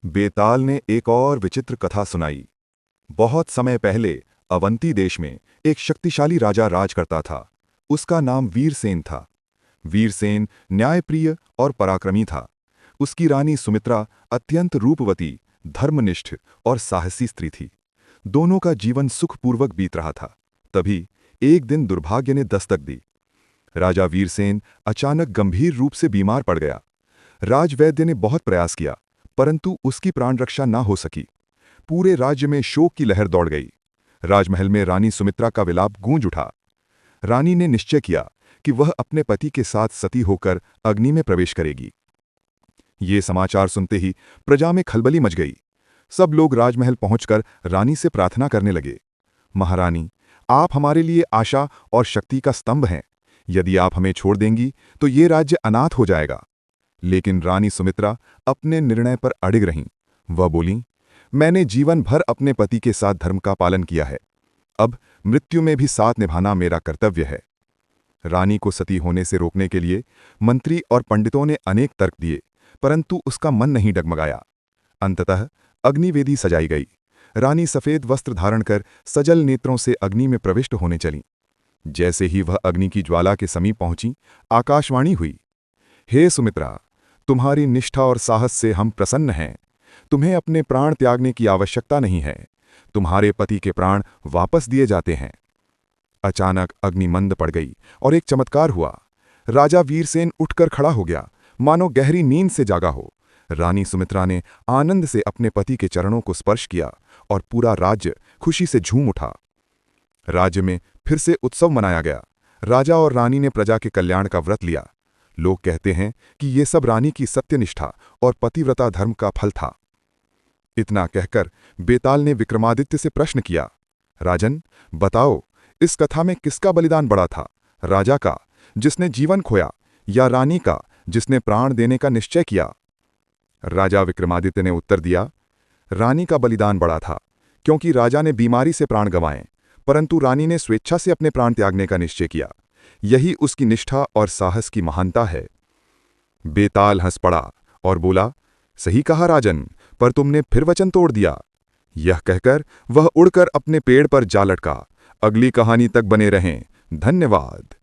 बेताल ने एक और विचित्र कथा सुनाई। बहुत समय पहले अवंती देश में एक शक्तिशाली राजा राज करता था। उसका नाम वीरसेन था। वीरसेन न्यायप्रिय और पराक्रमी था। उसकी रानी सुमित्रा अत्यंत रूपवती, धर्मनिष्ठ और साहसी स्त्री थी। दोनों का जीवन सुखपूर्वक बीत रहा था। तभी एक दिन दुर्भाग्य ने दस्तक दी। राजा वीरसेन अचानक गंभीर रूप से बीमार पड़ गया। राजवैद्य ने बहुत प्रयास किया, परंतु उसकी प्राण रक्षा न हो सकी। पूरे राज्य में शोक की लहर दौड़ गई। राजमहल में रानी सुमित्रा का विलाप गूंज उठा। रानी ने निश्चय किया कि वह अपने पति के साथ सती होकर अग्नि में प्रवेश करेगी। ये समाचार सुनते ही प्रजा में खलबली मच गई। सब लोग राजमहल पहुंचकर रानी से प्रार्थना करने लगे, महारानी, आप हमारे लिए आशा और शक्ति का स्तंभ हैं। यदि आप हमें छोड़ देंगी तो ये राज्य अनाथ हो जाएगा। लेकिन रानी सुमित्रा अपने निर्णय पर अडिग रहीं। वह बोलीं, मैंने जीवन भर अपने पति के साथ धर्म का पालन किया है। अब मृत्यु में भी साथ निभाना मेरा कर्तव्य है। रानी को सती होने से रोकने के लिए मंत्री और पंडितों ने अनेक तर्क दिए, परंतु उसका मन नहीं डगमगाया। अंततः अग्निवेदी सजाई गई। रानी सफेद वस्त्र धारण कर सजल नेत्रों से अग्नि में प्रविष्ट होने चली। जैसे ही वह अग्नि की ज्वाला के समीप पहुंची, आकाशवाणी हुई, हे सुमित्रा, तुम्हारी निष्ठा और साहस से हम प्रसन्न हैं। तुम्हें अपने प्राण त्यागने की आवश्यकता नहीं है। तुम्हारे पति के प्राण वापस दिए जाते हैं। अचानक अग्नि मंद पड़ गई और एक चमत्कार हुआ। राजा वीरसेन उठकर खड़ा हो गया, मानो गहरी नींद से जागा हो। रानी सुमित्रा ने आनंद से अपने पति के चरणों को स्पर्श किया और पूरा राज्य खुशी से झूम उठा। राज्य में फिर से उत्सव मनाया गया। राजा और रानी ने प्रजा के कल्याण का व्रत लिया। लोग कहते हैं कि ये सब रानी की सत्यनिष्ठा और पतिव्रता धर्म का फल था। इतना कहकर बेताल ने विक्रमादित्य से प्रश्न किया, राजन, बताओ, इस कथा में किसका बलिदान बड़ा था, राजा का जिसने जीवन खोया या रानी का जिसने प्राण देने का निश्चय किया? राजा विक्रमादित्य ने उत्तर दिया, रानी का बलिदान बड़ा था, क्योंकि राजा ने बीमारी से प्राण गंवाए, परंतु रानी ने स्वेच्छा से अपने प्राण त्यागने का निश्चय किया। यही उसकी निष्ठा और साहस की महानता है। बेताल हंस पड़ा और बोला, सही कहा राजन, पर तुमने फिर वचन तोड़ दिया। यह कहकर वह उड़कर अपने पेड़ पर जा लटका। अगली कहानी तक बने रहें। धन्यवाद।